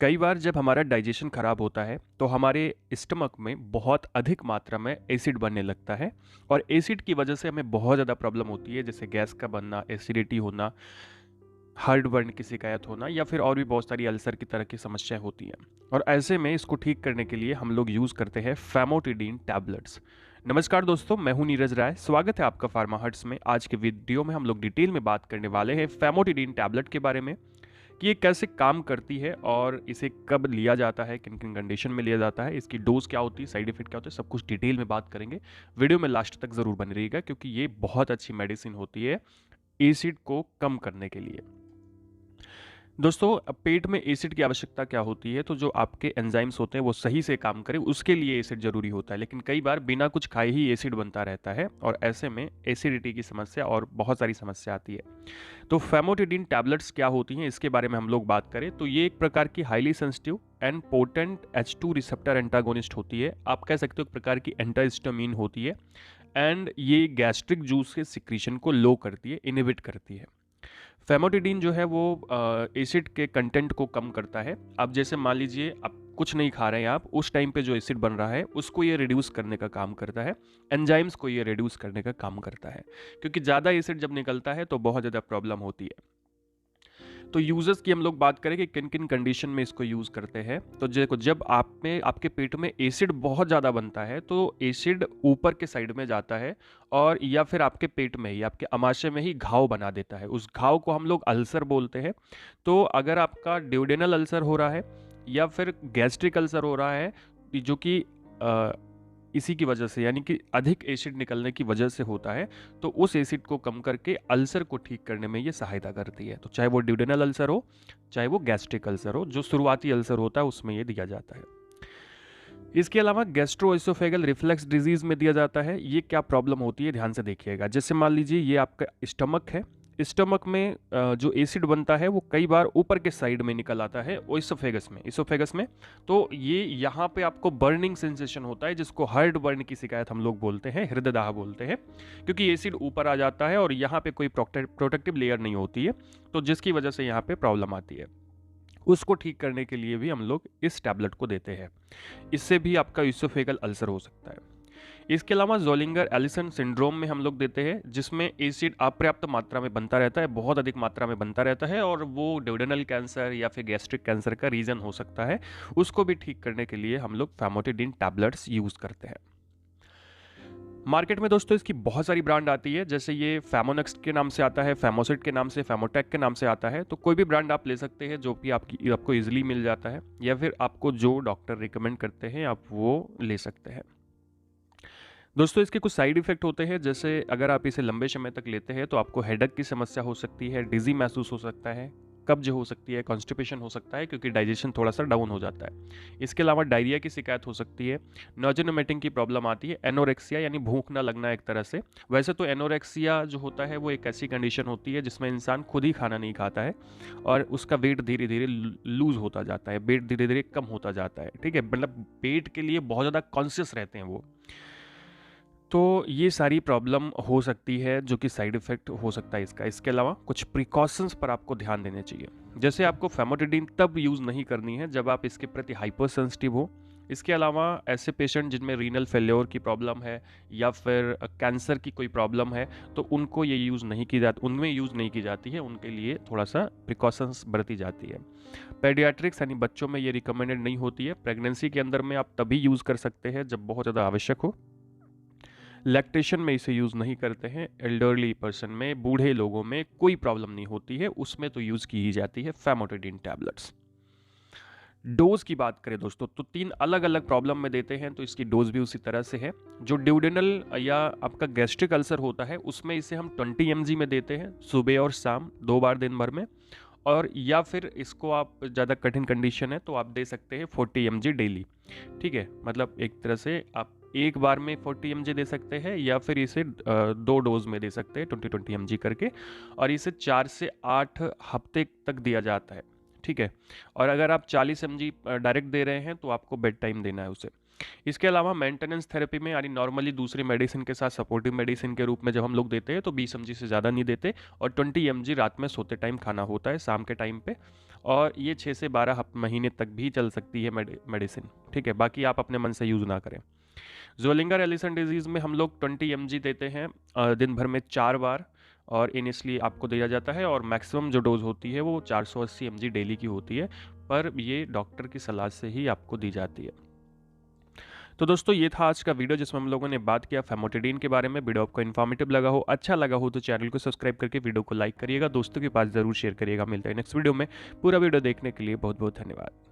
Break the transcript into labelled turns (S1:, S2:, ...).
S1: कई बार जब हमारा डाइजेशन खराब होता है तो हमारे स्टमक में बहुत अधिक मात्रा में एसिड बनने लगता है और एसिड की वजह से हमें बहुत ज़्यादा प्रॉब्लम होती है, जैसे गैस का बनना, एसिडिटी होना, हार्ट बर्न की शिकायत होना या फिर और भी बहुत सारी अल्सर की तरह की समस्याएं होती हैं। और ऐसे में इसको ठीक करने के लिए हम लोग यूज़ करते हैं फैमोटिडीन टैबलेट्स। नमस्कार दोस्तों, मैं हूं नीरज राय। स्वागत है आपका फार्मा हर्ट्स में। आज के वीडियो में हम लोग डिटेल में बात करने वाले हैं फैमोटिडीन टैबलेट के बारे में कि ये कैसे काम करती है और इसे कब लिया जाता है, किन किन कंडीशन में लिया जाता है, इसकी डोज क्या होती है, साइड इफेक्ट क्या होते हैं, सब कुछ डिटेल में बात करेंगे। वीडियो में लास्ट तक ज़रूर बने रहिएगा क्योंकि ये बहुत अच्छी मेडिसिन होती है एसिड को कम करने के लिए। दोस्तों, पेट में एसिड की आवश्यकता क्या होती है? तो जो आपके एंजाइम्स होते हैं वो सही से काम करें, उसके लिए एसिड जरूरी होता है। लेकिन कई बार बिना कुछ खाए ही एसिड बनता रहता है और ऐसे में एसिडिटी की समस्या और बहुत सारी समस्या आती है। तो फैमोटिडीन टैबलेट्स क्या होती हैं, इसके बारे में हम लोग बात करें तो ये एक प्रकार की highly sensitive and potent H2 receptor antagonist होती है। आप कह सकते हो एक प्रकार की एंटाहिस्टामिन होती है एंड ये गैस्ट्रिक जूस के सिक्रीशन को लो करती है, इनहिबिट करती है। फेमोटिडीन जो है वो एसिड के कंटेंट को कम करता है। अब जैसे मान लीजिए आप कुछ नहीं खा रहे हैं, आप उस टाइम पे जो एसिड बन रहा है उसको ये रिड्यूस करने का काम करता है, एंजाइम्स को ये रिड्यूस करने का काम करता है। क्योंकि ज़्यादा एसिड जब निकलता है तो बहुत ज़्यादा प्रॉब्लम होती है। तो यूजर्स की हम लोग बात करें कि किन किन कंडीशन में इसको यूज़ करते हैं। तो देखो, जब आप में आपके पेट में एसिड बहुत ज़्यादा बनता है तो एसिड ऊपर के साइड में जाता है और या फिर आपके पेट में ही, आपके अमाशय में ही घाव बना देता है। उस घाव को हम लोग अल्सर बोलते हैं। तो अगर आपका ड्यूडेनल अल्सर हो रहा है या फिर गैस्ट्रिक अल्सर हो रहा है, जो कि इसी की वजह से, यानी कि अधिक एसिड निकलने की वजह से होता है, तो उस एसिड को कम करके अल्सर को ठीक करने में ये सहायता करती है। तो चाहे वो ड्यूडेनल अल्सर हो, चाहे वो गैस्ट्रिक अल्सर हो, जो शुरुआती अल्सर होता है उसमें ये दिया जाता है। इसके अलावा गैस्ट्रोएसोफेगल रिफ्लक्स डिजीज में दिया जाता है। ये क्या प्रॉब्लम होती है, ध्यान से देखिएगा। जैसे मान लीजिए ये आपका स्टमक है, स्टमक में जो एसिड बनता है वो कई बार ऊपर के साइड में निकल आता है इसोफेगस में। तो ये यहाँ पे आपको बर्निंग सेंसेशन होता है, जिसको हार्ट बर्न की शिकायत हम लोग बोलते हैं, हृदय दाह बोलते हैं। क्योंकि एसिड ऊपर आ जाता है और यहाँ पे कोई प्रोटेक्टिव लेयर नहीं होती है, तो जिसकी वजह से यहाँ पे प्रॉब्लम आती है। उसको ठीक करने के लिए भी हम लोग इस टैबलेट को देते हैं। इससे भी आपका इसोफेगल अल्सर हो सकता है। इसके अलावा जोलिंगर एलिसन सिंड्रोम में हम लोग देते हैं, जिसमें एसिड अपर्याप्त मात्रा में बनता रहता है, बहुत अधिक मात्रा में बनता रहता है और वो ड्यूडेनल कैंसर या फिर गैस्ट्रिक कैंसर का रीजन हो सकता है। उसको भी ठीक करने के लिए हम लोग फैमोटिडीन टैबलेट्स यूज करते हैं। मार्केट में दोस्तों इसकी बहुत सारी ब्रांड आती है, जैसे ये फैमोनेक्स्ट के नाम से आता है, फैमोसिट के नाम से, फैमोटेक के नाम से आता है। तो कोई भी ब्रांड आप ले सकते हैं जो कि आपको इजीली मिल जाता है, या फिर आपको जो डॉक्टर रिकमेंड करते हैं आप वो ले सकते हैं। दोस्तों, इसके कुछ साइड इफेक्ट होते हैं, जैसे अगर आप इसे लंबे समय तक लेते हैं तो आपको हेडेक की समस्या हो सकती है, डिजी महसूस हो सकता है, कब्ज हो सकती है, कॉन्स्टिपेशन हो सकता है क्योंकि डाइजेशन थोड़ा सा डाउन हो जाता है। इसके अलावा डायरिया की शिकायत हो सकती है, नोजन वोमिटिंग की प्रॉब्लम आती है, एनोरेक्सिया यानी भूख ना लगना एक तरह से। वैसे तो एनोरेक्सिया जो होता है वो एक ऐसी कंडीशन होती है जिसमें इंसान खुद ही खाना नहीं खाता है और उसका वेट धीरे धीरे लूज होता जाता है, वेट धीरे धीरे कम होता जाता है। ठीक है, मतलब पेट के लिए बहुत ज़्यादा कॉन्शियस रहते हैं वो। तो ये सारी प्रॉब्लम हो सकती है जो कि साइड इफ़ेक्ट हो सकता है इसका। इसके अलावा कुछ प्रिकॉशंस पर आपको ध्यान देने चाहिए। जैसे आपको फैमोटिडीन तब यूज़ नहीं करनी है जब आप इसके प्रति हाइपर सेंसिटिव हो। इसके अलावा ऐसे पेशेंट जिनमें रीनल फेल्योर की प्रॉब्लम है या फिर कैंसर की कोई प्रॉब्लम है, तो उनको ये यूज़ नहीं की जाती, उनमें यूज़ नहीं की जाती है, उनके लिए थोड़ा सा प्रिकॉशंस बरती जाती है। पेडियाट्रिक्स यानी बच्चों में ये रिकमेंडेड नहीं होती है। प्रेगनेंसी के अंदर में आप तभी यूज़ कर सकते हैं जब बहुत ज़्यादा आवश्यक हो। लैक्टेशन में इसे यूज़ नहीं करते हैं। एल्डरली पर्सन में, बूढ़े लोगों में कोई प्रॉब्लम नहीं होती है, उसमें तो यूज़ की ही जाती है फैमोटिडीन टैबलेट्स। डोज की बात करें दोस्तों तो 3 अलग अलग प्रॉब्लम में देते हैं, तो इसकी डोज भी उसी तरह से है। जो ड्यूडेनल या आपका गैस्ट्रिक अल्सर होता है उसमें इसे हम 20 mg में देते हैं, सुबह और शाम 2 बार दिन भर में। और या फिर इसको आप ज़्यादा कठिन कंडीशन है तो आप दे सकते हैं 40 mg डेली। ठीक है, मतलब एक तरह से आप एक बार में 40 mg दे सकते हैं या फिर इसे 2 डोज में दे सकते हैं 20-20 mg करके, और इसे 4 से 8 हफ्ते तक दिया जाता है। ठीक है, और अगर आप 40 mg डायरेक्ट दे रहे हैं तो आपको बेड टाइम देना है उसे। इसके अलावा मेंटेनेंस थेरेपी में, यानी नॉर्मली दूसरी मेडिसिन के साथ सपोर्टिव मेडिसिन के रूप में जब हम लोग देते हैं तो 20 mg से ज़्यादा नहीं देते, और 20 mg रात में सोते टाइम खाना होता है, शाम के टाइम पे। और ये 6 से 12 महीने तक भी चल सकती है मेडिसिन, ठीक है। बाकी आप अपने मन से यूज़ ना करें। ज़ोलिंगर एलिसन डिजीज़ में हम लोग 20 mg देते हैं दिन भर में 4 बार, और इनिशियली आपको दिया जाता है, और मैक्सिमम जो डोज़ होती है वो 480 mg डेली की होती है, पर ये डॉक्टर की सलाह से ही आपको दी जाती है। तो दोस्तों ये था आज का वीडियो जिसमें हम लोगों ने बात किया फेमोटिडीन के बारे में। वीडियो आपको इन्फॉर्मेटिव लगा हो, अच्छा लगा हो, तो चैनल को सब्सक्राइब करके वीडियो को लाइक करिएगा, दोस्तों के पास ज़रूर शेयर करिएगा। मिलते हैं नेक्स्ट वीडियो में। पूरा वीडियो देखने के लिए बहुत बहुत धन्यवाद।